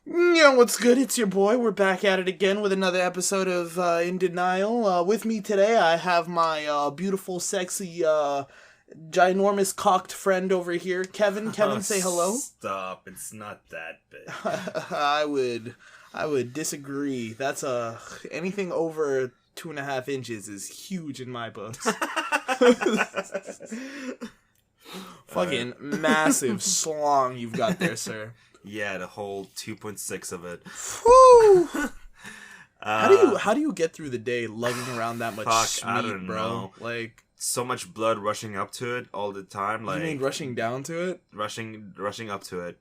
Yo, what's good? It's your boy. We're back at it again with another episode of In Denial. With me today, I have my beautiful, sexy, ginormous cocked friend over here, Kevin. Kevin, say hello. Stop! It's not that big. I would disagree. That's anything over 2.5 inches is huge in my books. Fucking massive slong you've got there, sir. Yeah, the whole 2.6 of it. Whew. How do you get through the day lugging around that much meat, I don't bro? know. Like, so much blood rushing up to it all the time. Like, you mean rushing down to it? rushing up to it.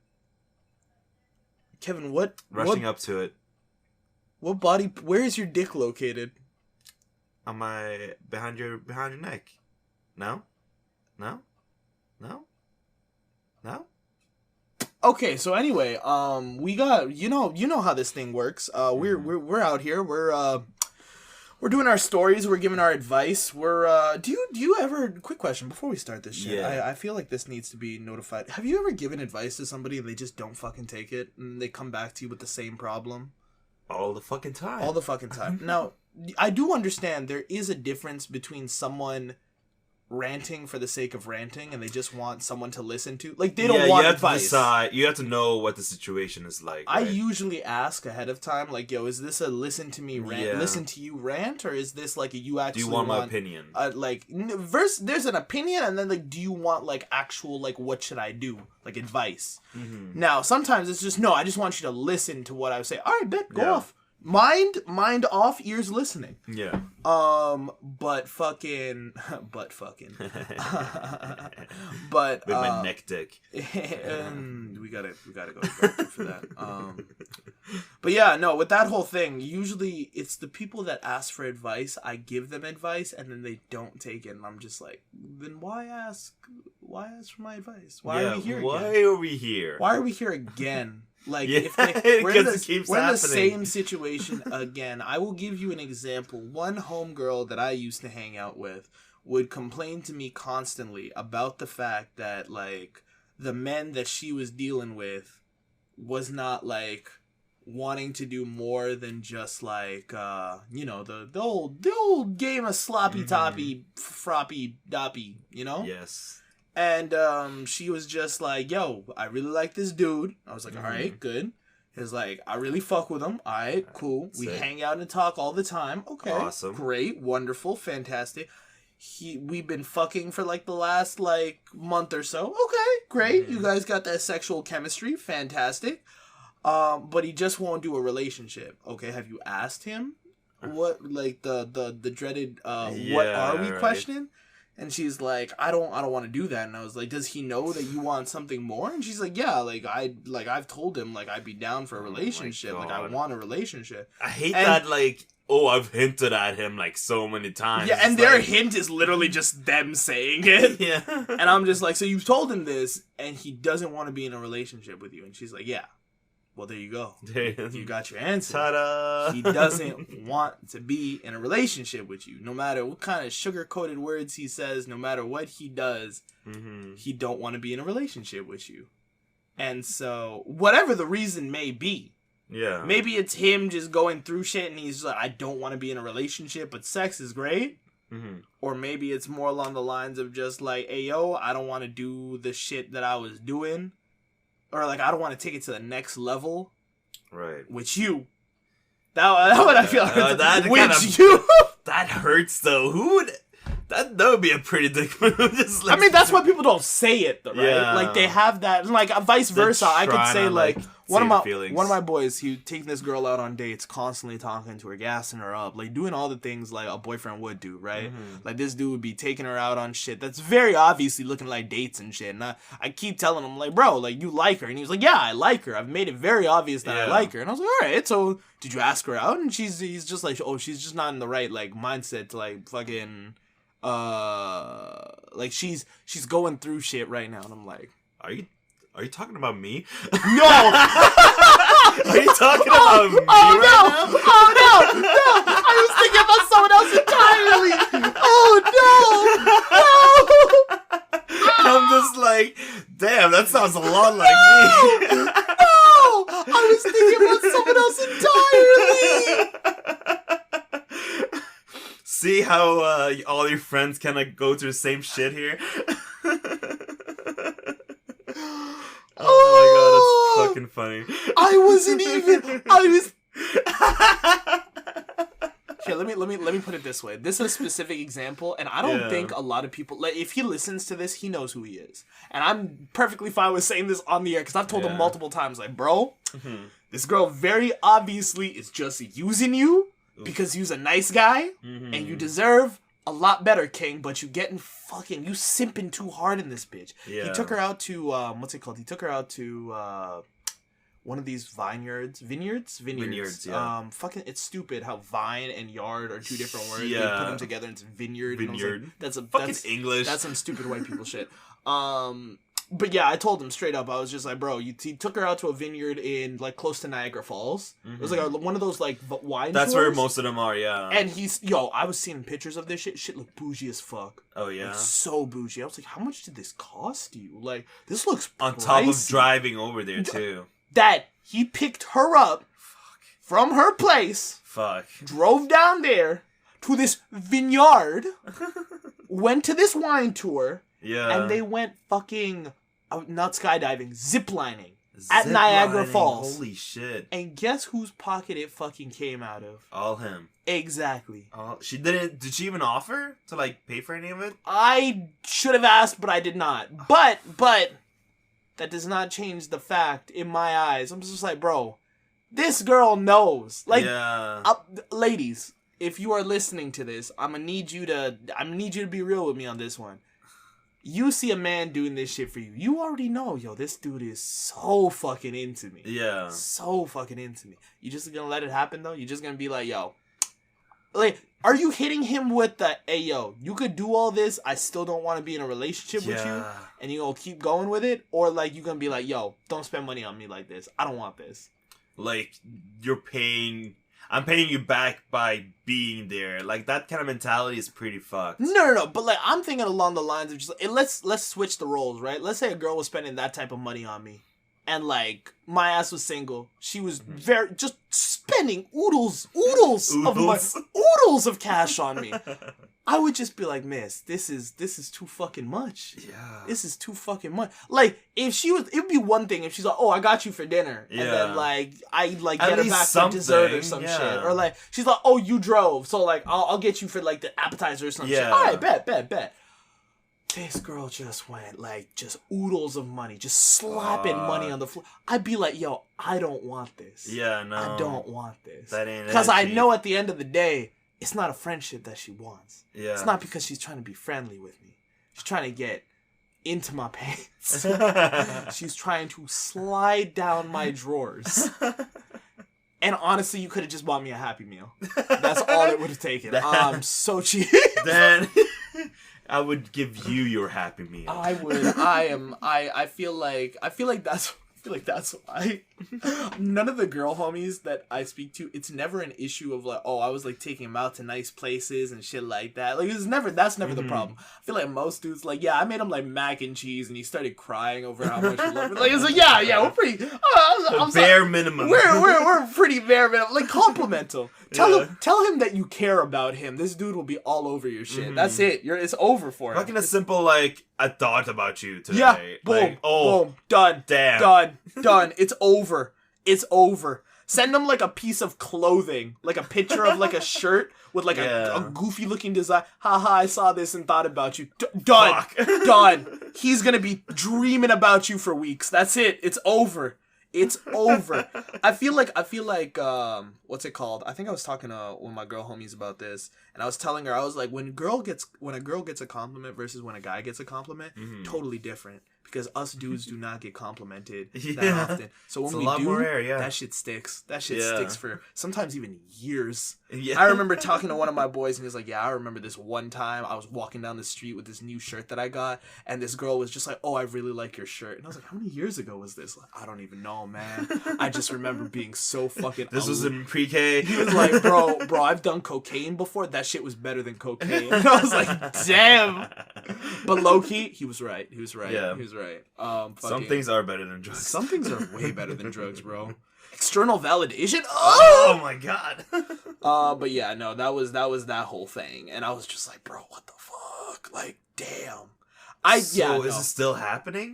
Kevin, up to it. What body? Where is your dick located? On my behind your neck. No. Okay, so anyway, we got you know how this thing works. We're out here. We're doing our stories. We're giving our advice. We're do you ever? Quick question before we start this shit. Yeah. I feel like this needs to be notified. Have you ever given advice to somebody and they just don't fucking take it and they come back to you with the same problem? All the fucking time. All the fucking time. Now, I do understand there is a difference between someone ranting for the sake of ranting and they just want someone to listen to. Like, they don't want advice. You have to know what the situation is like. I right? usually ask ahead of time, like, yo, is this a listen to me rant, listen to you rant, or is this like a you actually do you want my opinion? There's an opinion, and then like, do you want like actual like what should I do, like advice? Mm-hmm. Now sometimes it's just no, I just want you to listen to what I say. All right, bet, go off. Mind off, ears listening. Yeah. But fucking. But with my neck dick. We gotta go for that. But yeah, no, with that whole thing, usually it's the people that ask for advice. I give them advice, and then they don't take it, and I'm just like, then why ask? Why ask for my advice? Why are we here? Why are we here? Why are we here again? Like, if we're in the same situation again. I will give you an example. One homegirl that I used to hang out with would complain to me constantly about the fact that, like, the men that she was dealing with was not, like, wanting to do more than just, like, the old game of sloppy toppy, froppy doppy, you know? Yes. And she was just like, yo, I really like this dude. I was like, all right, good. He was like, I really fuck with him. All right, cool. We hang out and talk all the time. Okay. Awesome. Great. Wonderful. Fantastic. We've been fucking for like the last like month or so. Okay, great. You guys got that sexual chemistry. Fantastic. But he just won't do a relationship. Okay, have you asked him what, like, the dreaded what are we question? And she's like, I don't want to do that. And I was like, does he know that you want something more? And she's like, yeah, I've told him, like, I'd be down for a relationship. Like, I want a relationship. I hate that, like, I've hinted at him, like, so many times. Yeah, and their hint is literally just them saying it. Yeah. And I'm just like, so you've told him this, and he doesn't want to be in a relationship with you. And she's like, yeah. Well, there you go. You got your answer. Ta-da! He doesn't want to be in a relationship with you. No matter what kind of sugar-coated words he says, no matter what he does, he don't want to be in a relationship with you. And so, whatever the reason may be, maybe it's him just going through shit and he's like, I don't want to be in a relationship, but sex is great. Or maybe it's more along the lines of just like, hey, yo, I don't want to do the shit that I was doing. Or, like, I don't want to take it to the next level. Right. With you. That what I feel like. You. That hurts, though. Who would... That would be a pretty dick move. Just, like, I mean, that's why people don't say it, right? Yeah. Like, they have that... Like, vice versa. I could say, like... One of my boys, he taking this girl out on dates, constantly talking to her, gassing her up, like doing all the things like a boyfriend would do, right? Like this dude would be taking her out on shit that's very obviously looking like dates and shit. And I keep telling him, like, bro, like, you like her. And he was like, yeah, I like her. I've made it very obvious that I like her. And I was like, all right, so did you ask her out? And he's just like, oh, she's just not in the right like mindset to like fucking like she's going through shit right now. And I'm like, Are you talking about me? No! Are you talking about me right now? Oh, no! I was thinking about someone else entirely! Oh, no! I'm just like, damn, that sounds a lot like me. No! I was thinking entirely. See how all your friends kind of go through the same shit here? Oh my god, that's fucking funny. I was Here, let me put it this way. This is a specific example, and I don't think a lot of people, like, if he listens to this, he knows who he is. And I'm perfectly fine with saying this on the air, because I've told him multiple times, like, bro, this girl very obviously is just using you because you's a nice guy, and you deserve a lot better, King, but you simping too hard in this bitch. Yeah. He took her out to, what's it called? He took her out to, one of these vineyards, yeah. It's stupid how vine and yard are two different words. Yeah. They put them together and it's vineyard. Vineyard. Like, that's English. That's some stupid white people shit. But yeah, I told him straight up. I was just like, bro, he took her out to a vineyard in, like, close to Niagara Falls. It was like one of those, like, wine That's tours. where most of them are, yeah. And I was seeing pictures of this shit. Shit looked bougie as fuck. Oh, yeah? Like, so bougie. I was like, how much did this cost you? Like, this looks on pricey. top of driving over there, too. That he picked her up from her place, drove down there to this vineyard, went to this wine tour, and they went fucking, not skydiving, ziplining at Niagara Falls. Holy shit. And guess whose pocket it fucking came out of? All him. Exactly. Did she even offer to, like, pay for any of it? I should have asked, but I did not. But that does not change the fact, in my eyes, I'm just like, bro, this girl knows. Like, ladies, if you are listening to this, I'm gonna need you to be real with me on this one. You see a man doing this shit for you, you already know, yo, this dude is so fucking into me. Yeah. So fucking into me. You just gonna let it happen, though? You just gonna be like, yo, like, are you hitting him with the, hey, yo, you could do all this, I still don't want to be in a relationship with you, and you gonna keep going with it? Or, like, you gonna be like, yo, don't spend money on me like this. I don't want this. Like, I'm paying you back by being there. Like, that kind of mentality is pretty fucked. No. But, like, I'm thinking along the lines of just, like, let's switch the roles, right? Let's say a girl was spending that type of money on me. And, like, my ass was single. She was just spending oodles of cash on me. I would just be like, miss, this is too fucking much. Yeah. This is too fucking much. Like, if she was, it would be one thing if she's like, oh, I got you for dinner. Yeah. And then, like, I, like, get her back for dessert or some shit. Or, like, she's like, oh, you drove. So, like, I'll get you for, like, the appetizer or some shit. All right, bet. This girl just went, like, just oodles of money, just slapping money on the floor. I'd be like, yo, I don't want this. Yeah, no. I don't want this. That ain't it. Because I know at the end of the day, it's not a friendship that she wants. Yeah. It's not because she's trying to be friendly with me. She's trying to get into my pants. She's trying to slide down my drawers. And honestly, you could have just bought me a Happy Meal. That's all it would have taken. I'm so cheap. Then I would give you your Happy Meal. I would. I feel like that's why none of the girl homies that I speak to, it's never an issue of like, oh, I was like taking them out to nice places and shit like that. Like, that's never the problem. I feel like most dudes, like, yeah, I made him like mac and cheese and he started crying over how much he loved it. Like, it's like, yeah, we're pretty bare minimum. We're pretty bare minimum. Like, compliment him. Tell him that you care about him. This dude will be all over your shit. That's it. It's over for him. Fucking a simple, like, I thought about you today. Yeah, boom, like, boom, done. Damn. Done. It's over. Send them like a piece of clothing, like a picture of like a shirt with like a goofy looking design. Haha, I saw this and thought about you. Done. Done. He's gonna be dreaming about you for weeks. That's it. It's over. I feel like what's it called? I think I was talking to one of my girl homies about this, and I was telling her, I was like, when a girl gets a compliment versus when a guy gets a compliment, totally different. Because us dudes do not get complimented that often. So when we do, that shit sticks. That shit sticks for sometimes even years. Yeah. I remember talking to one of my boys and he was like, yeah, I remember this one time I was walking down the street with this new shirt that I got and this girl was just like, oh, I really like your shirt. And I was like, how many years ago was this? Like, I don't even know, man. I just remember being so fucking... This was in pre-K? He was like, bro, I've done cocaine before. That shit was better than cocaine. And I was like, damn. But low-key, he was right. Yeah. He was right. Some things are better than drugs. Some things are way better than drugs, bro. external validation. Oh my god. But yeah, no, that was that whole thing, and I was just like, bro, what the fuck? Like, damn. Is it still happening?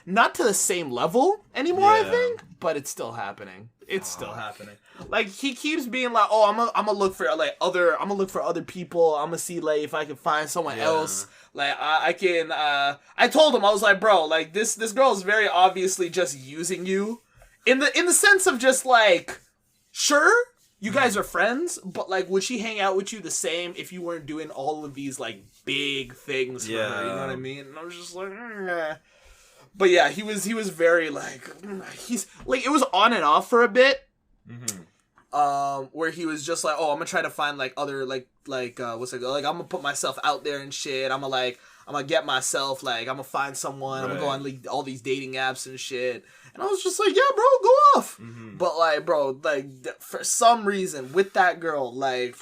Not to the same level anymore, I think, but it's still happening. It's still happening. Like, he keeps being like, "Oh, I'm gonna look for other people. I'm gonna see like if I can find someone else. Like, I can." I told him, I was like, "Bro, like this girl is very obviously just using you, in the sense of just like, sure, you guys are friends, but like, would she hang out with you the same if you weren't doing all of these like big things for her? You know what I mean?" And I was just like, But yeah, he was very like, he's like, it was on and off for a bit. Where he was just like, "Oh, I'm gonna try to find like other what's it, like, I'm gonna put myself out there and shit. I'm gonna get myself, like, I'm gonna find someone. I'm gonna go on like all these dating apps and shit." And I was just like, "Yeah, bro, go off." But like, bro, like for some reason with that girl, like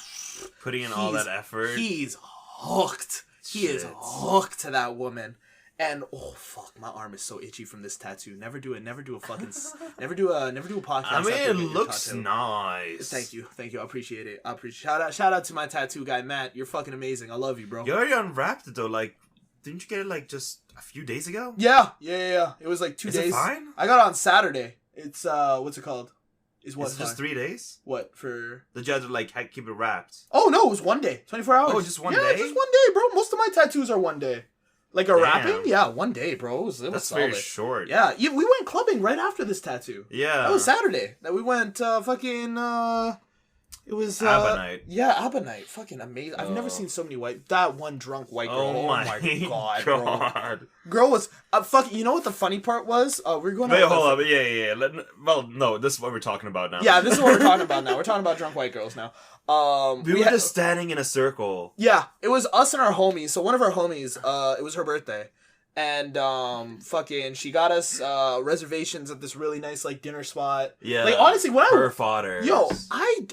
putting in all that effort, he's hooked. He is hooked to that woman. And oh fuck, my arm is so itchy from this tattoo. Never do a podcast. I mean, it looks nice. Thank you. I appreciate it. Shout out to my tattoo guy, Matt. You're fucking amazing. I love you, bro. You already unwrapped it though. Like, didn't you get it like just a few days ago? Yeah. It was like 2 days. Is it fine? I got it on Saturday. It's what's it called? Is it just 3 days? What for? The judge like keep it wrapped. Oh no, it was 1 day. 24 hours. Oh, just one day. Yeah, just 1 day, bro. Most of my tattoos are 1 day. Like a wrapping? Yeah, 1 day, bro. It was That's solid. very short. Yeah, we went clubbing right after this tattoo. Yeah. That was Saturday. That we went it was ABBA night. Yeah, ABBA night. Fucking amazing. I've never seen so many that one drunk white girl. Oh my god. Bro. Girl was fucking, you know what the funny part was? We're going Wait, hold up. Yeah. Well, no, this is what we're talking about now. Yeah, this is what we're talking about now. We're talking about drunk white girls now. We were just standing in a circle. Yeah, it was us and our homies. So one of our homies, it was her birthday. And fucking, she got us reservations at this really nice like dinner spot. Yeah, like honestly, when her father. Yo, I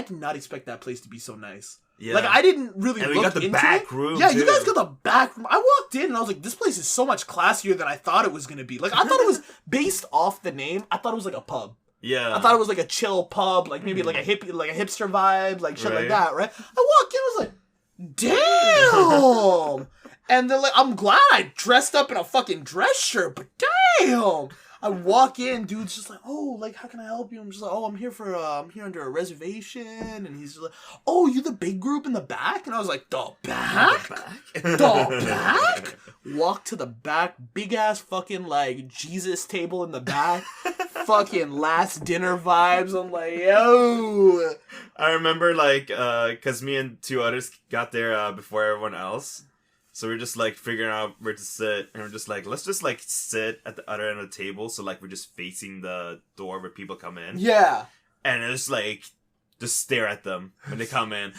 did not expect that place to be so nice. Yeah, like I didn't really. And look we got the into back it. room. Yeah, too. you guys got the back room. I walked in and I was like, this place is so much classier than I thought it was gonna be. Like I thought it was based off the name. I thought it was like a pub. Yeah, I thought it was like a chill pub, like maybe like a hippie, like a hipster vibe, like shit like that, right? I walked in, I was like, damn. And then, like, I'm glad I dressed up in a fucking dress shirt, but damn! I walk in, dude's just like, "Oh, like, how can I help you?" I'm just like, "Oh, I'm here under a reservation." And he's just like, "Oh, you the big group in the back?" And I was like, "The back? The back?" Walk to the back, big ass fucking, like, Jesus table in the back. Fucking last dinner vibes. I'm like, yo. I remember, like, because me and two others got there before everyone else. So we're just, like, figuring out where to sit. And we're just like, let's just, like, sit at the other end of the table. So, like, we're just facing the door where people come in. Yeah. And it's, like, just stare at them when they come in.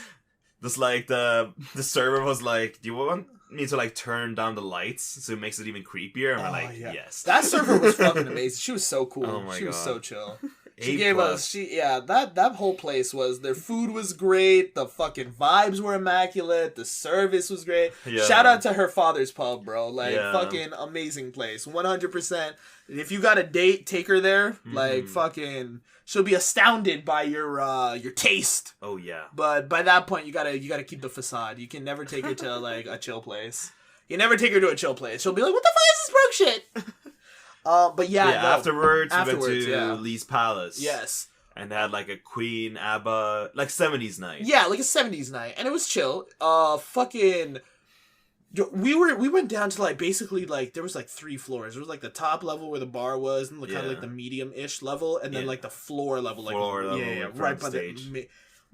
Just, like, the server was like, "Do you want me to, like, turn down the lights so it makes it even creepier?" And we're like, yes. That server was fucking amazing. She was so cool. Oh my she was God. so chill. She gave us that whole place was, their food was great, the fucking vibes were immaculate, the service was great. Yeah. Shout out to her father's pub, bro. Like fucking amazing place. 100%. If you got a date, take her there. Like fucking, she'll be astounded by your taste. Oh yeah. But by that point you gotta keep the facade. You can never take her to like a chill place. You never take her to a chill place. She'll be like, "What the fuck is this broke shit?" But yeah, no. Afterwards, we went to Lee's Palace. Yes. And they had like a Queen, ABBA, like 70s night. Yeah, like a 70s night. And it was chill. Fucking... We went down to like basically like there was like 3 floors. There was like the top level where the bar was, and kind of like the medium-ish level, and then like the floor level, like right by stage.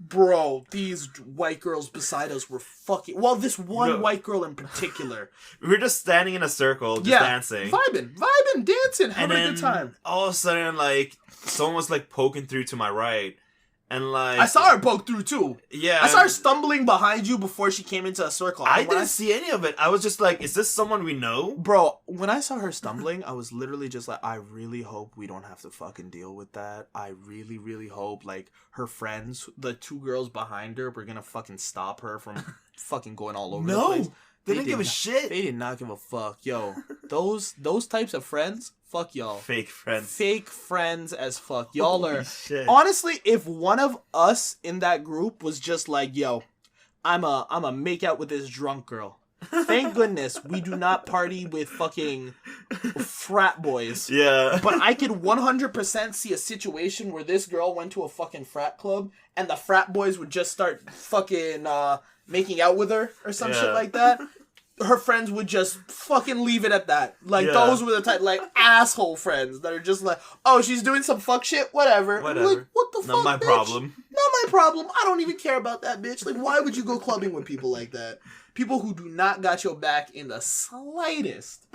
Bro, these white girls beside us were fucking... Well, this one white girl in particular. We were just standing in a circle, just dancing. Vibing, dancing, having a good time. All of a sudden, like, someone was, like, poking through to my right. And, like... I saw her poke through, too. Yeah. I saw her stumbling behind you before she came into a circle. I didn't see any of it. I was just like, is this someone we know? Bro, when I saw her stumbling, I was literally just like, I really hope we don't have to fucking deal with that. I really, really hope, like, her friends, the 2 girls behind her, were gonna fucking stop her from fucking going all over the place. They didn't give a shit. They did not give a fuck. Yo, those types of friends, fuck y'all. Fake friends. Fake friends as fuck. Y'all Holy are... shit. Honestly, if one of us in that group was just like, yo, I'm a make out with this drunk girl. Thank goodness we do not party with fucking frat boys. Yeah. But I could 100% see a situation where this girl went to a fucking frat club and the frat boys would just start fucking making out with her or some shit like that. Her friends would just fucking leave it at that. Like, those were the type, like, asshole friends that are just like, oh, she's doing some fuck shit, whatever. Like, what the fuck, Not my bitch? problem. Not my problem. I don't even care about that, bitch. Like, why would you go clubbing with people like that? People who do not got your back in the slightest.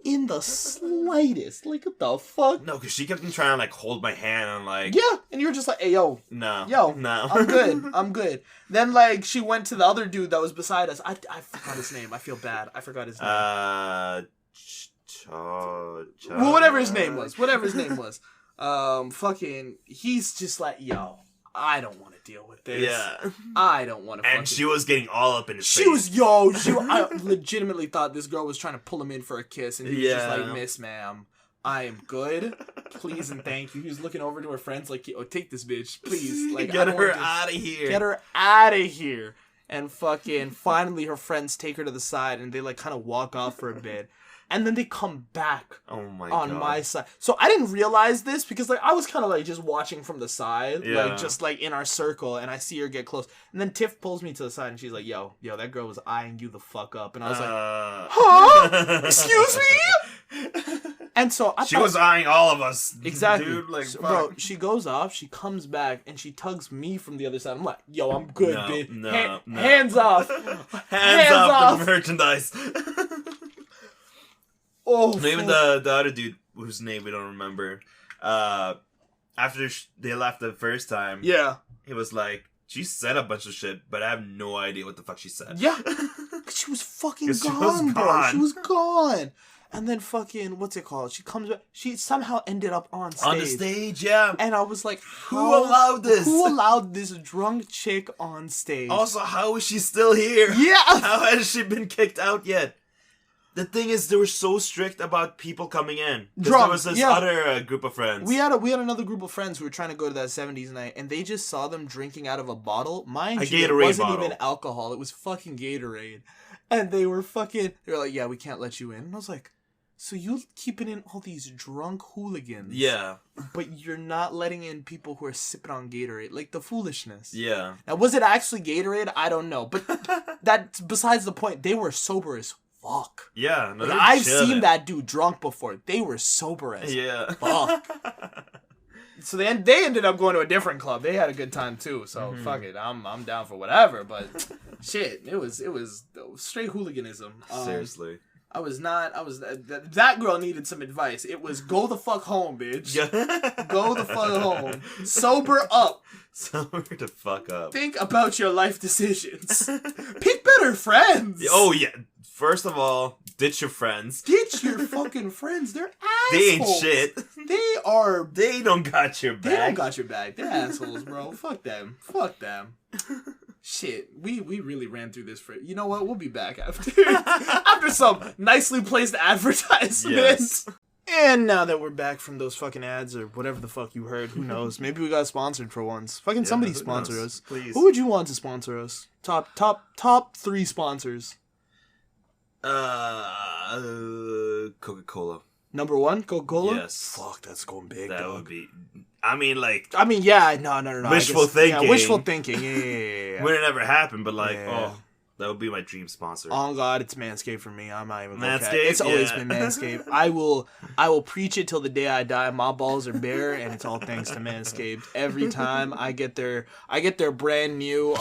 In the slightest. Like, what the fuck? No, because she kept on trying to, like, hold my hand and, like... Yeah, and you were just like, hey, yo. No. I'm good. Then, like, she went to the other dude that was beside us. I forgot his name. I feel bad. I forgot his name. Well, whatever his name was. Fucking, he's just like, yo, I don't want to deal with this. Yeah. I don't want to. And she was getting all up in his face. I legitimately thought this girl was trying to pull him in for a kiss, and he was just like, Miss Ma'am, I am good. Please and thank you. He was looking over to her friends like, oh, take this bitch, please. Like, get her out of here. Get her out of here. And fucking finally her friends take her to the side and they like kind of walk off for a bit. And then they come back on my side. So I didn't realize this because like I was kind of like just watching from the side, like just like in our circle, and I see her get close. And then Tiff pulls me to the side and she's like, yo, that girl was eyeing you the fuck up. And I was like, huh? Excuse me? And so she was eyeing all of us. Exactly. Dude, like, so, bro, she goes off, she comes back, and she tugs me from the other side. I'm like, yo, I'm good, bitch. No. Hands off. Hands off the merchandise. Oh, even the other dude whose name we don't remember, after they left the first time, he was like, she said a bunch of shit, but I have no idea what the fuck she said. Yeah, she was fucking gone, bro. She was gone. And then fucking, what's it called? She comes back. She somehow ended up on stage. On the stage, yeah. And I was like, who allowed this? Who allowed this drunk chick on stage? Also, how is she still here? Yeah. How has she been kicked out yet? The thing is, they were so strict about people coming in. Drunk. There was this other group of friends. We had another group of friends who were trying to go to that 70s night, and they just saw them drinking out of a bottle. Mind you, it wasn't even alcohol. It was fucking Gatorade. And they were like, yeah, we can't let you in. And I was like, so you keeping in all these drunk hooligans. Yeah. But you're not letting in people who are sipping on Gatorade. Like, the foolishness. Yeah. Now, was it actually Gatorade? I don't know. But that's besides the point. They were sober as fuck. Yeah. No, like, I've seen that dude drunk before. They were sober as fuck. So they ended up going to a different club. They had a good time too. So fuck it. I'm down for whatever. But shit, it was straight hooliganism. Seriously. That girl needed some advice. It was go the fuck home, bitch. Go the fuck home. Sober up. Sober the fuck up. Think about your life decisions. Pick better friends. Oh yeah. First of all, ditch your friends. Ditch your fucking friends. They're assholes. They ain't shit. They don't got your back. They don't got your back. They're assholes, bro. Fuck them. Shit, we really ran through this for... You know what? We'll be back after some nicely placed advertisement. Yes. And now that we're back from those fucking ads or whatever the fuck you heard, who knows? Maybe we got sponsored for once. Fucking somebody sponsor us. Please. Who would you want to sponsor us? Top 3 sponsors. Coca-Cola. Number 1, Coca-Cola? Yes. Fuck, that's going big, That dog. would be... No. Wishful thinking. Yeah, wishful thinking. Yeah. Would it never happen, but that would be my dream sponsor. Oh God, it's Manscaped for me. I'm not even gonna Manscaped. It's always been Manscaped. I will preach it till the day I die. My balls are bare, and it's all thanks to Manscaped. Every time I get their brand new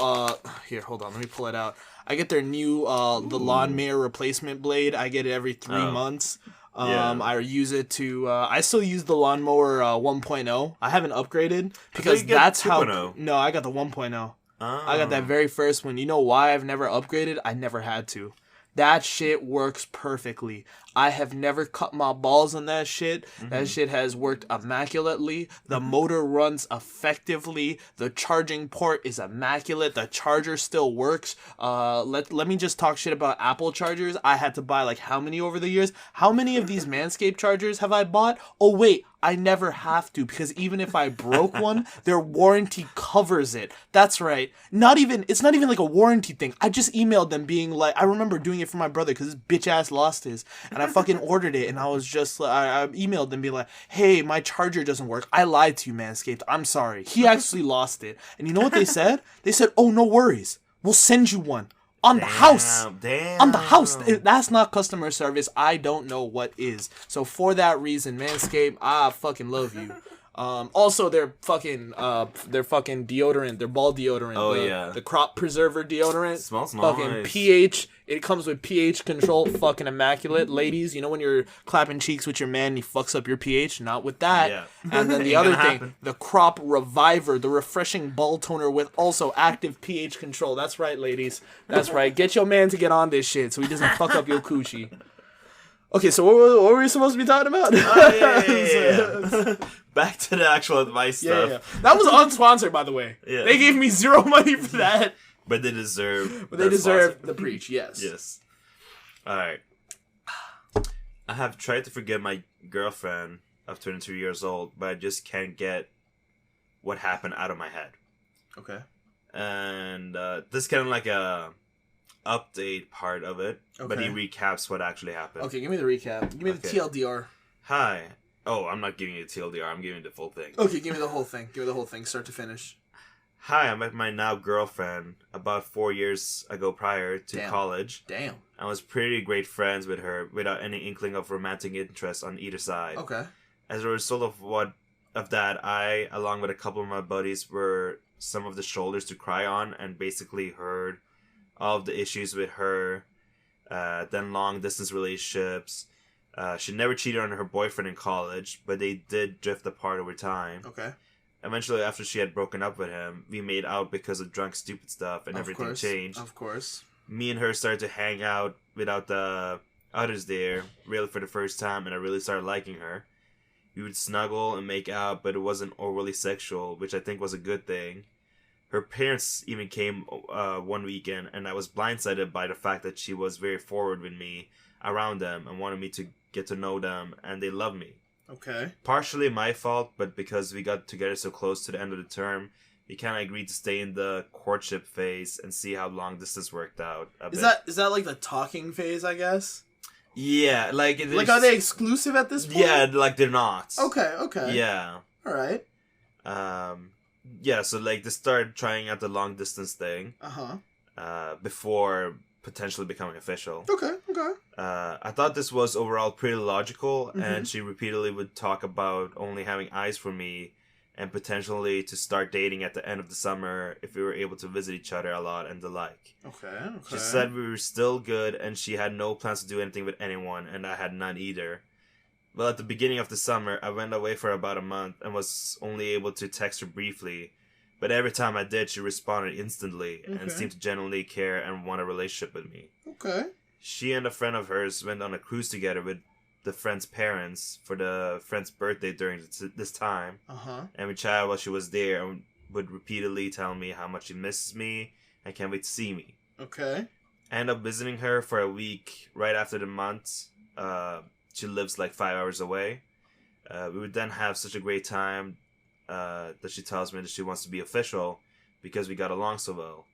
here, hold on, let me pull it out. I get their new the lawnmower replacement blade. I get it every 3 months. I use it to... I still use the lawnmower 1.0. I haven't upgraded because that's how... 2.0. No, I got the 1.0. Oh. I got that very first one. You know why I've never upgraded? I never had to. That shit works perfectly. I have never cut my balls on that shit. That shit has worked immaculately. The motor runs effectively. The charging port is immaculate. The charger still works. Let me just talk shit about Apple chargers. I had to buy like how many over the years? How many of these Manscaped chargers have I bought? Oh wait, I never have to, because even if I broke one, their warranty covers it. That's right. It's not even like a warranty thing. I just emailed them being like, I remember doing it for my brother because his bitch ass lost his, and I fucking ordered it, and I was just, I emailed them being like, hey, my charger doesn't work. I lied to you, Manscaped. I'm sorry. He actually lost it. And you know what they said? They said, oh, no worries. We'll send you one. On the house. On the house. That's not customer service. I don't know what is. So for that reason, Manscaped, I fucking love you. Also, their fucking deodorant, their ball deodorant. Oh, the crop preserver deodorant. Smells fucking nice. pH. It comes with pH control. Fucking immaculate. Ladies, you know when you're clapping cheeks with your man and he fucks up your pH? Not with that. Yeah. And then the other thing, the crop reviver, the refreshing ball toner with also active pH control. That's right, ladies. That's right. Get your man to get on this shit so he doesn't fuck up your coochie. Okay, so what were we supposed to be talking about? Yeah. Back to the actual advice stuff. Yeah. That was unsponsored, by the way. Yeah. They gave me zero money for that. But they deserve the preach, yes. Yes. Alright. I have tried to forgive my girlfriend of 22 years old, but I just can't get what happened out of my head. Okay. And this is kind of like a update part of it, but he recaps what actually happened. Okay, give me the recap. Give me the TLDR. Hi. Oh, I'm not giving you the TLDR. I'm giving you the full thing. Okay, give me the whole thing. Give me the whole thing, start to finish. Hi, I met my now girlfriend about 4 years ago prior to college. Damn. I was pretty great friends with her without any inkling of romantic interest on either side. Okay. As a result of that, I, along with a couple of my buddies, were some of the shoulders to cry on and basically heard all of the issues with her, then long distance relationships. She never cheated on her boyfriend in college, but they did drift apart over time. Okay. Eventually, after she had broken up with him, we made out because of drunk, stupid stuff, and everything changed. Of course. Me and her started to hang out without the others there, really for the first time, and I really started liking her. We would snuggle and make out, but it wasn't overly sexual, which I think was a good thing. Her parents even came one weekend, and I was blindsided by the fact that she was very forward with me around them and wanted me to get to know them, and they loved me. Okay. Partially my fault, but because we got together so close to the end of the term, we kind of agreed to stay in the courtship phase and see how long distance worked out. Is that like the talking phase, I guess? Yeah, like are they exclusive at this point? Yeah, like they're not. Okay. Yeah. All right. Yeah, so like they started trying out the long distance thing. Before potentially becoming official. Okay. I thought this was overall pretty logical, and she repeatedly would talk about only having eyes for me and potentially to start dating at the end of the summer if we were able to visit each other a lot and the like. Okay. She said we were still good and she had no plans to do anything with anyone, and I had none either. Well, at the beginning of the summer, I went away for about a month and was only able to text her briefly. But every time I did, she responded instantly and seemed to genuinely care and want a relationship with me. Okay. She and a friend of hers went on a cruise together with the friend's parents for the friend's birthday during this time. And we chatted while she was there and would repeatedly tell me how much she misses me and can't wait to see me. Okay. I ended up visiting her for a week right after the month. She lives like 5 hours away. We would then have such a great time that she tells me that she wants to be official because we got along so well.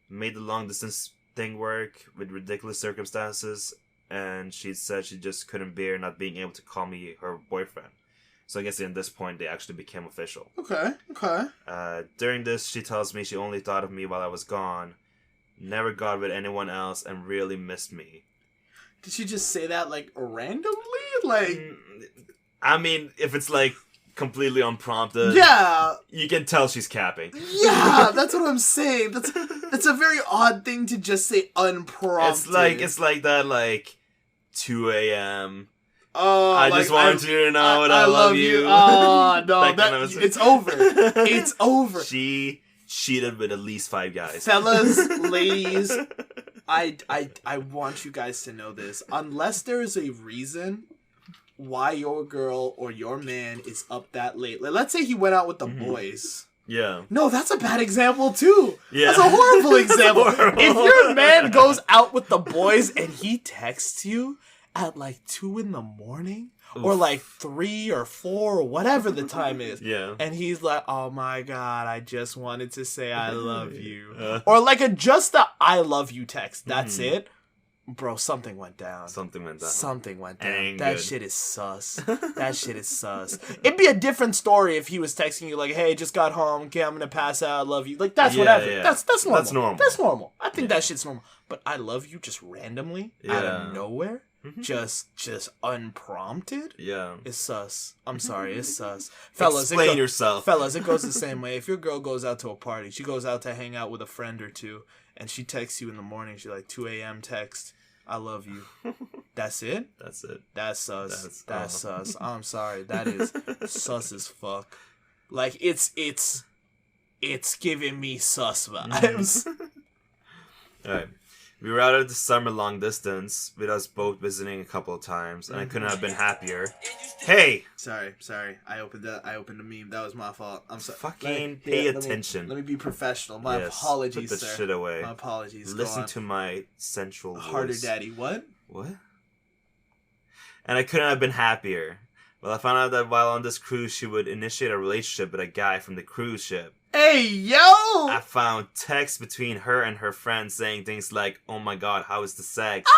We made the long distance thing work with ridiculous circumstances, and she said she just couldn't bear not being able to call me her boyfriend. So I guess at this point they actually became official. Okay. During this, she tells me she only thought of me while I was gone, never got with anyone else, and really missed me. Did she just say that like randomly? Like, I mean, if it's like completely unprompted, you can tell she's capping. Yeah, that's what I'm saying. That's a very odd thing to just say unprompted. It's like that, like 2 a.m. Oh, I just want you to know that I love you. Oh no, it's over. It's over. She cheated with at least 5 guys. Fellas, ladies, I want you guys to know this. Unless there is a reason why your girl or your man is up that late. Like, let's say he went out with the boys. Yeah. No, that's a bad example too. Yeah. That's a horrible example. Horrible. If your man goes out with the boys and he texts you at like 2 a.m. or like 3 or 4 or whatever the time is. Yeah. And he's like, oh my God, I just wanted to say I love you. Or like just the I love you text. That's it. Bro, something went down. Something went down. That good. shit is sus. That shit is sus. It'd be a different story if he was texting you like, hey, just got home. Okay, I'm gonna pass out. I love you. Like, that's whatever. Yeah. That's normal. That's normal. I think that shit's normal. But I love you just randomly out of nowhere. Just unprompted. Yeah. It's sus. I'm sorry, it's sus. Explain yourself. Fellas, it goes the same way. If your girl goes out to a party, she goes out to hang out with a friend or two, and she texts you in the morning, she's like 2 a.m. text, I love you. That's it? That's it. That's sus. That's sus. I'm sorry. That is sus as fuck. Like, it's giving me sus vibes. Alright. We were out at the summer long distance, with us both visiting a couple of times, and I couldn't have been happier. Hey! Sorry. I opened a meme. That was my fault. I'm sorry. Fucking pay attention. Let me be professional. My apologies, put that sir. shit away. My apologies. Listen to my sensual voice. Harder daddy. What? And I couldn't have been happier. Well, I found out that while on this cruise, she would initiate a relationship with a guy from the cruise ship. Hey, yo! I found texts between her and her friends saying things like, oh my God, how is the sex?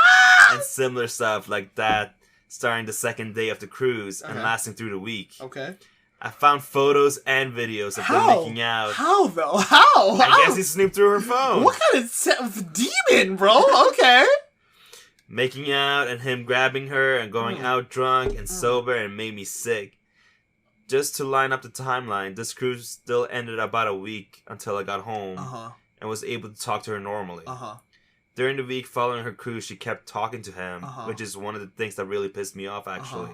And similar stuff like that, starting the second day of the cruise and lasting through the week. Okay. I found photos and videos of them making out. How, though? How? I guess he snooped through her phone. What kind of demon, bro? Okay. Making out and him grabbing her and going out drunk and sober and made me sick. Just to line up the timeline, this cruise still ended about a week until I got home and was able to talk to her normally. During the week following her cruise, she kept talking to him, which is one of the things that really pissed me off, actually.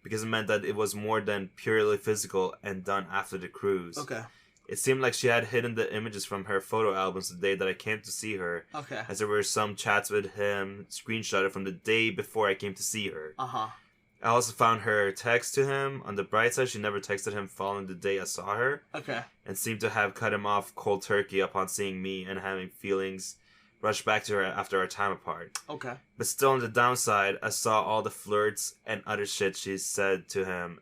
Because it meant that it was more than purely physical and done after the cruise. Okay. It seemed like she had hidden the images from her photo albums the day that I came to see her. Okay. As there were some chats with him screenshotted from the day before I came to see her. I also found her text to him. On the bright side, she never texted him following the day I saw her. Okay. And seemed to have cut him off cold turkey upon seeing me and having feelings rush back to her after our time apart. Okay. But still on the downside, I saw all the flirts and other shit she said to him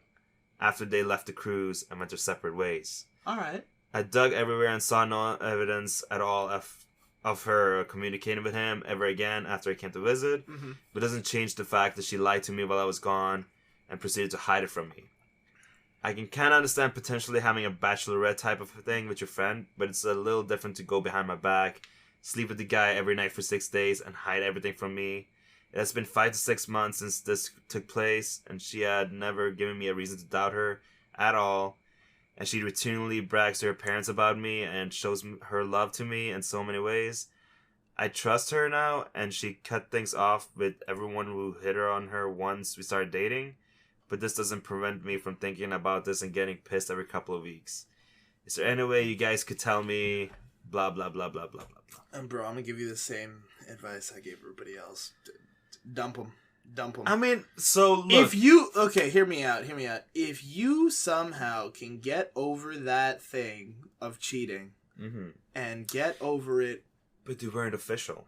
after they left the cruise and went their separate ways. Alright. I dug everywhere and saw no evidence at all of her communicating with him ever again after I came to visit, but doesn't change the fact that she lied to me while I was gone and proceeded to hide it from me. I can kind of understand potentially having a bachelorette type of thing with your friend, but it's a little different to go behind my back, sleep with the guy every night for 6 days, and hide everything from me. It has been 5 to 6 months since this took place, and she had never given me a reason to doubt her at all. And she routinely brags to her parents about me and shows her love to me in so many ways. I trust her now, and she cut things off with everyone who hit her on her once we started dating. But this doesn't prevent me from thinking about this and getting pissed every couple of weeks. Is there any way you guys could tell me blah, blah, blah, blah, blah, blah, blah? And bro, I'm going to give you the same advice I gave everybody else. Dump them. I mean, so look. If you hear me out. If you somehow can get over that thing of cheating and get over it, but they weren't official.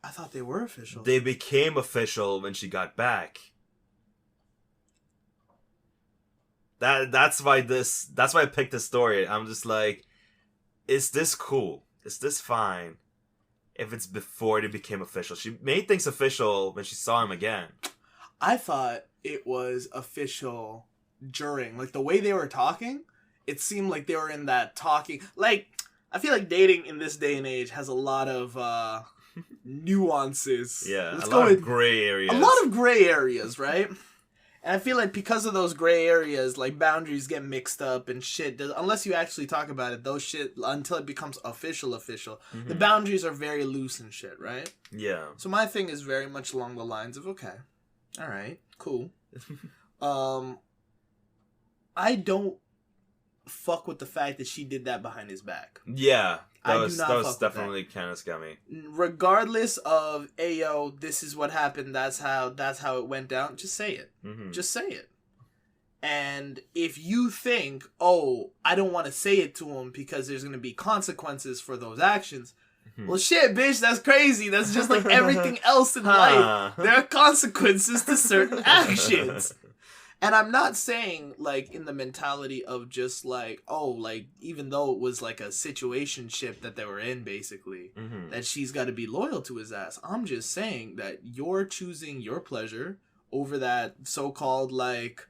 I thought they were official. They became official when she got back. That's why I picked this story. I'm just like, is this cool? Is this fine? If it's before they became official. She made things official when she saw him again. I thought it was official during. Like, the way they were talking, it seemed like they were in that talking. Like, I feel like dating in this day and age has a lot of nuances. Yeah, a lot of gray areas. A lot of gray areas, right? And I feel like because of those gray areas, like, boundaries get mixed up and shit. Unless you actually talk about it, those shit, until it becomes official, the boundaries are very loose and shit, right? Yeah. So my thing is very much along the lines of, okay, all right, cool. I don't fuck with the fact that she did that behind his back. Yeah. I do not that was fuck definitely kind of scummy. Regardless of, ayo, this is what happened, that's how it went down, just say it. Mm-hmm. Just say it. And if you think, oh, I don't want to say it to him because there's going to be consequences for those actions, well, shit, bitch, that's crazy. That's just like everything else in life. There are consequences to certain actions. And I'm not saying, like, in the mentality of just, like, oh, like, even though it was, like, a situationship that they were in, basically, that she's got to be loyal to his ass. I'm just saying that you're choosing your pleasure over that so-called, like,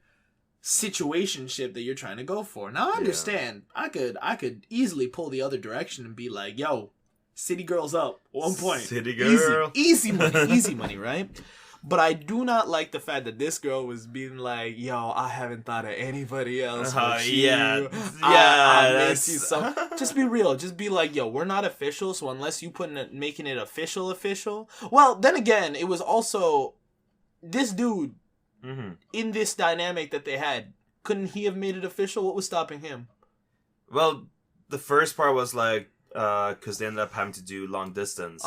situationship that you're trying to go for. Now, I understand. I could easily pull the other direction and be like, yo, city girls up, 1 point. City girl. Easy money, right? But I do not like the fact that this girl was being like, yo, I haven't thought of anybody else but you. I miss you so. Just be real. Just be like, yo, we're not official, so unless you making it official. Well, then again, it was also this dude in this dynamic that they had. Couldn't he have made it official? What was stopping him? Well, the first part was like, because they ended up having to do long distance.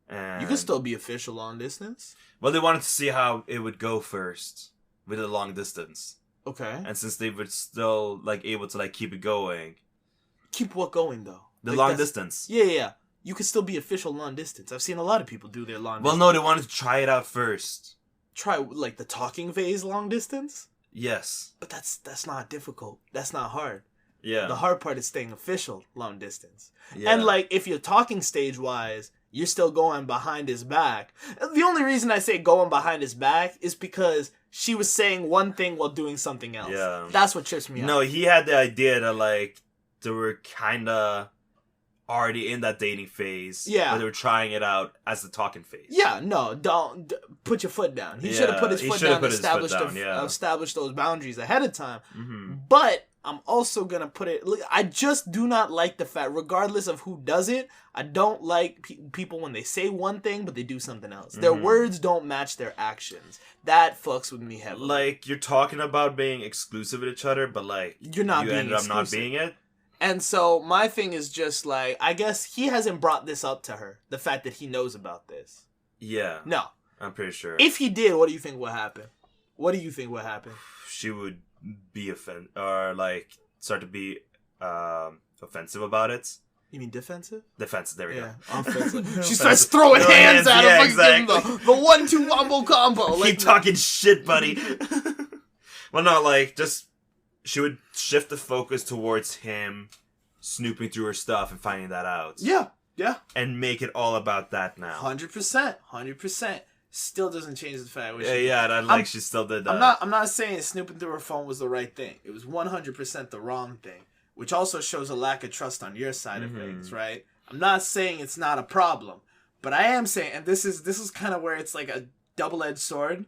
And you can still be official long distance. Well, they wanted to see how it would go first with the long distance. Okay. And since they were still like able to like keep it going. Keep what going though? The like long distance. Yeah. You could still be official long distance. I've seen a lot of people do their long distance. Well, no, they wanted to try it out first. Try like the talking phase long distance? Yes. But that's not difficult. That's not hard. Yeah. The hard part is staying official long distance. Yeah. And like if you're talking stage wise, you're still going behind his back. The only reason I say going behind his back is because she was saying one thing while doing something else. Yeah. That's what trips me out. No, he had the idea that, like, they were kind of already in that dating phase. Yeah. But they were trying it out as the talking phase. Yeah, no, don't put your foot down. He should have put his foot down and established those boundaries ahead of time. But I'm also going to put it... Look, I just do not like the fact, regardless of who does it, I don't like people when they say one thing, but they do something else. Their words don't match their actions. That fucks with me heavily. Like, you're talking about being exclusive with each other, but, like, you ended up not being it. And so, my thing is just, like, I guess he hasn't brought this up to her. The fact that he knows about this. Yeah. No. I'm pretty sure. If he did, what do you think would happen? She would be start to be offensive about it. You mean defensive? Defensive, there we go. Offensive. She starts throwing hands at him. Yeah, exactly. The 1-2 wombo combo. Keep talking shit, buddy. Well, no, like, just, she would shift the focus towards him snooping through her stuff and finding that out. Yeah. And make it all about that now. 100%. Still doesn't change the fact. She still did that. I'm not saying snooping through her phone was the right thing. It was 100% the wrong thing, which also shows a lack of trust on your side of things, right? I'm not saying it's not a problem, but I am saying, and this is kind of where it's like a double-edged sword.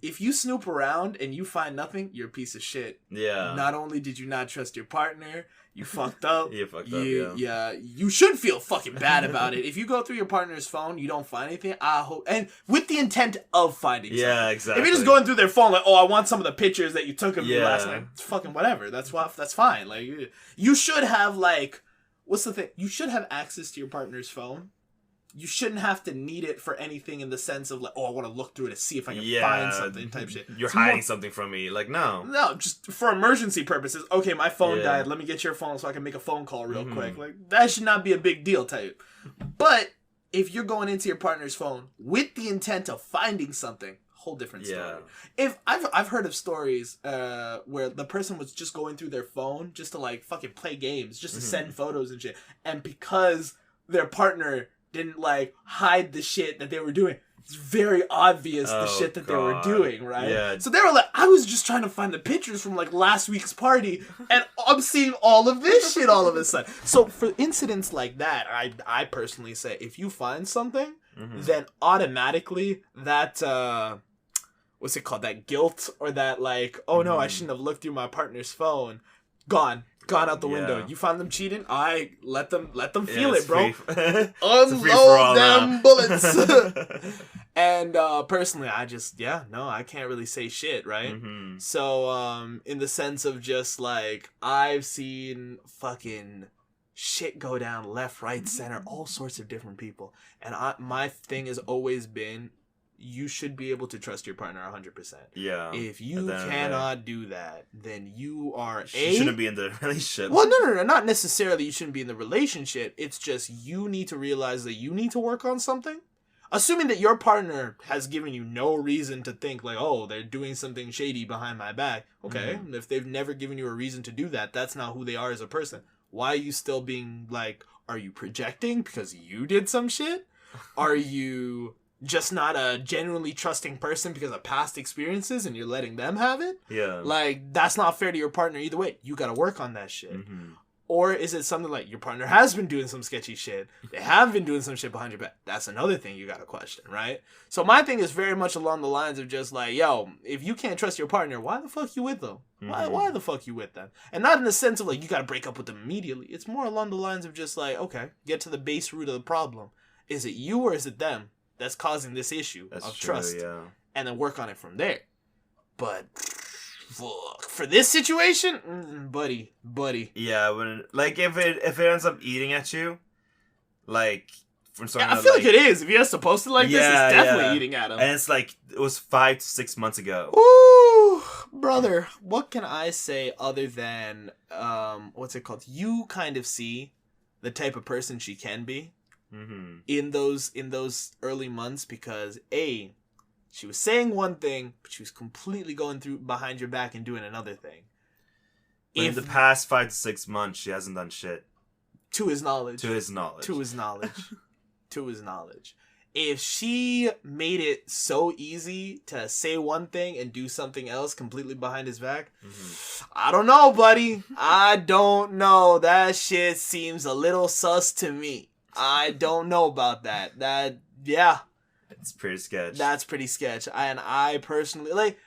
If you snoop around and you find nothing, you're a piece of shit. Yeah. Not only did you not trust your partner, you fucked up. Yeah. You should feel fucking bad about it. If you go through your partner's phone, you don't find anything, I hope, and with the intent of finding something. Yeah, exactly. If you're just going through their phone like, oh, I want some of the pictures that you took of me last night, it's fucking whatever. That's fine. Like, you should have, like, what's the thing? You should have access to your partner's phone. You shouldn't have to need it for anything in the sense of like, oh, I want to look through it to see if I can find something type shit. You're hiding something from me. Like, no. No, just for emergency purposes. Okay, my phone died. Let me get your phone so I can make a phone call real quick. Like, that should not be a big deal type. But if you're going into your partner's phone with the intent of finding something, whole different story. If I've heard of stories where the person was just going through their phone just to like fucking play games, just to send photos and shit. And because their partner didn't like hide the shit that they were doing, it's very obvious the shit that they were doing, right? Yeah. So they were like, I was just trying to find the pictures from like last week's party and I'm seeing all of this shit all of a sudden. So for incidents like that, I personally say if you find something, then automatically that what's it called? That guilt or that like, oh no, I shouldn't have looked through my partner's phone. Gone out the window. You found them cheating? I let them feel it, bro. Unload them bullets. And personally, I just I can't really say shit, right? So in the sense of just like I've seen fucking shit go down left, right, center, all sorts of different people. And my thing has always been, you should be able to trust your partner 100%. Yeah. If you cannot do that, then you are you shouldn't be in the relationship. Well, no. Not necessarily you shouldn't be in the relationship. It's just you need to realize that you need to work on something. Assuming that your partner has given you no reason to think like, oh, they're doing something shady behind my back. Okay, if they've never given you a reason to do that, that's not who they are as a person. Why are you still being like, are you projecting because you did some shit? Are you just not a genuinely trusting person because of past experiences and you're letting them have it? Yeah. Like, that's not fair to your partner either way. You gotta work on that shit. Or is it something like your partner has been doing some sketchy shit? They have been doing some shit behind your back. That's another thing you gotta question, right? So my thing is very much along the lines of just like, yo, if you can't trust your partner, why the fuck you with them? Why the fuck you with them? And not in the sense of like, you gotta break up with them immediately. It's more along the lines of just like, okay, get to the base root of the problem. Is it you or is it them that's causing this issue of trust? Yeah. And then work on it from there. But for this situation, buddy. Yeah, when like if it ends up eating at you, like from something. I feel like it is. If you're supposed to like this, it's definitely eating at him. And it's like it was 5 to 6 months ago. Ooh, brother. What can I say other than what's it called? You kind of see the type of person she can be in those early months because she was saying one thing, but she was completely going through behind your back and doing another thing. In the past 5 to 6 months, she hasn't done shit. To his knowledge. If she made it so easy to say one thing and do something else completely behind his back, I don't know, buddy. I don't know. That shit seems a little sus to me. I don't know about that. Yeah. It's pretty sketch. That's pretty sketch. And I personally, like,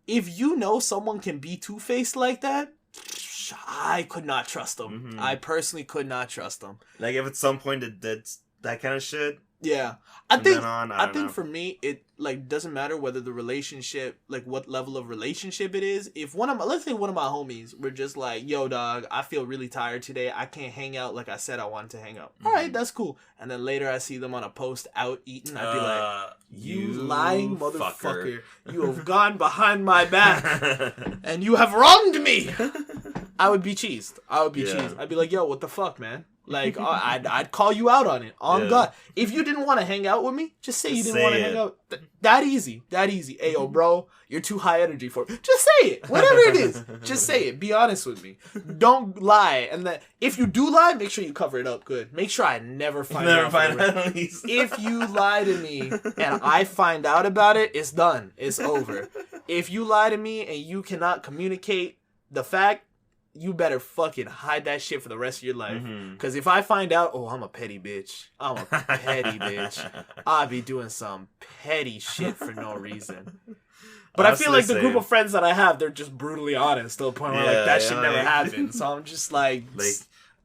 if you know someone can be two-faced like that, I could not trust them. I personally could not trust them. Like, if at some point it did that kind of shit. Yeah. I think for me, it, like, doesn't matter whether the relationship, like, what level of relationship it is. If let's say one of my homies were just like, yo, dog, I feel really tired today. I can't hang out like I said I wanted to hang out. All right, that's cool. And then later I see them on a post out eating. I'd be like, you lying motherfucker. You have gone behind my back and you have wronged me. I would be cheesed. I'd be like, yo, what the fuck, man? Like, I'd call you out on it. On God. If you didn't want to hang out with me, just say you didn't want to hang out. That easy. Hey, yo, bro, you're too high energy for it. Just say it. Whatever it is. Just say it. Be honest with me. Don't lie. And then, if you do lie, make sure you cover it up good. Make sure I never find out. If you lie to me and I find out about it, it's done. It's over. If you lie to me and you cannot communicate the fact, you better fucking hide that shit for the rest of your life. Because if I find out, I'm a petty bitch. I'll be doing some petty shit for no reason. But I feel like the group of friends that I have, they're just brutally honest to the point where like that shit never happened. So I'm just like,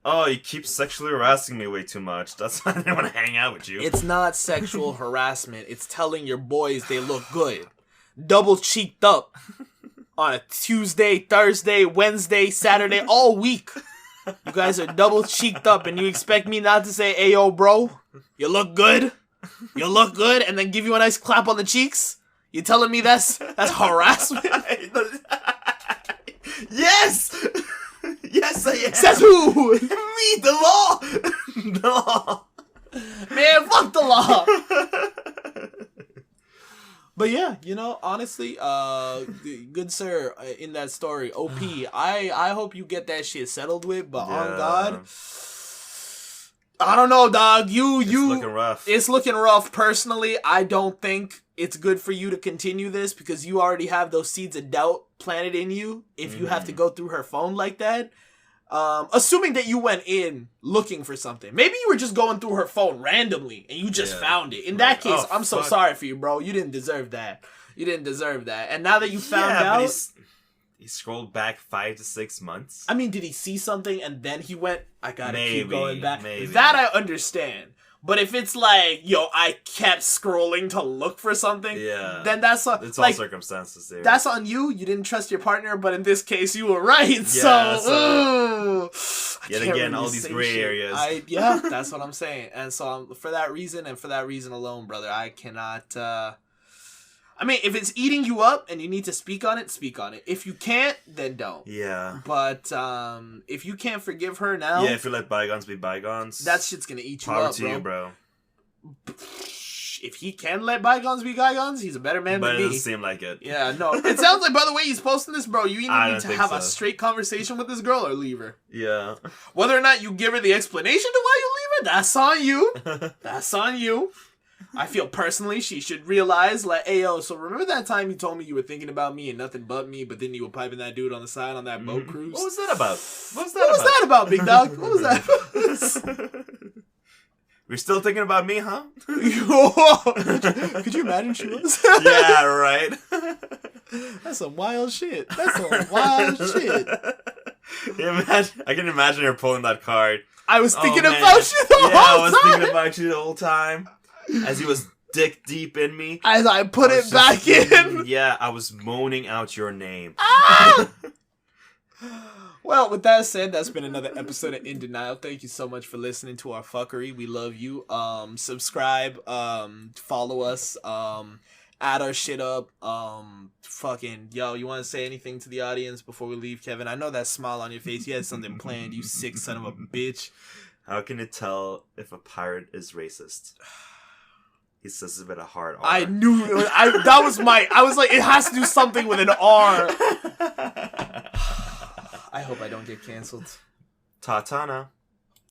oh, you keep sexually harassing me way too much. That's why I didn't want to hang out with you. It's not sexual harassment. It's telling your boys they look good. Double cheeked up. On a Tuesday, Thursday, Wednesday, Saturday, all week. You guys are double cheeked up and you expect me not to say, hey, yo, bro, you look good? You look good? And then give you a nice clap on the cheeks? You telling me that's harassment? Yes! Yes, I am. Says who? Me, the law! The law. Man, fuck the law. But yeah, honestly, good sir, in that story, OP, I hope you get that shit settled with, but on God, I don't know, dog, it's looking rough. It's looking rough. Personally, I don't think it's good for you to continue this because you already have those seeds of doubt planted in you if you have to go through her phone like that. Assuming that you went in looking for something. Maybe you were just going through her phone randomly and you just found it. In that case, I'm so sorry for you, bro. You didn't deserve that. And now that you found out... But he scrolled back 5 to 6 months. I mean, did he see something and then he went, I gotta keep going back? Maybe. That I understand. But if it's like, yo, I kept scrolling to look for something, then that's it's all circumstances there. That's on you. You didn't trust your partner, but in this case, you were right. Yet again, all these gray areas. Yeah, that's what I'm saying. And so for that reason and for that reason alone, brother, I cannot... I mean, if it's eating you up and you need to speak on it, speak on it. If you can't, then don't. Yeah. But if you can't forgive her now... Yeah, if you let bygones be bygones. That shit's gonna eat you power up, to you, bro. If he can let bygones be bygones, he's a better man but than me. But it doesn't seem like it. Yeah, no. It sounds like, by the way he's posting this, bro, you either need to have a straight conversation with this girl or leave her. Yeah. Whether or not you give her the explanation to why you leave her, that's on you. That's on you. I feel personally she should realize, like, hey, yo, so remember that time you told me you were thinking about me and nothing but me, but then you were piping that dude on the side on that boat cruise? What was that about? What was that about, big dog? What was that? We're still thinking about me, huh? Could you imagine she was? Yeah, right. That's some wild shit. That's some wild shit. I can imagine her pulling that card. I was thinking about you the whole time. Yeah, I was thinking about you the whole time. As he was dick deep in me. As I put it back in. Yeah, I was moaning out your name. Ah! Well, with that said, that's been another episode of In Denial. Thank you so much for listening to our fuckery. We love you. Subscribe, follow us, add our shit up. Fucking, yo, you want to say anything to the audience before we leave, Kevin? I know that smile on your face. You had something planned, you sick son of a bitch. How can you tell if a pirate is racist? He says it with a hard R. I knew that was I was like, it has to do something with an R. I hope I don't get canceled. Tatana.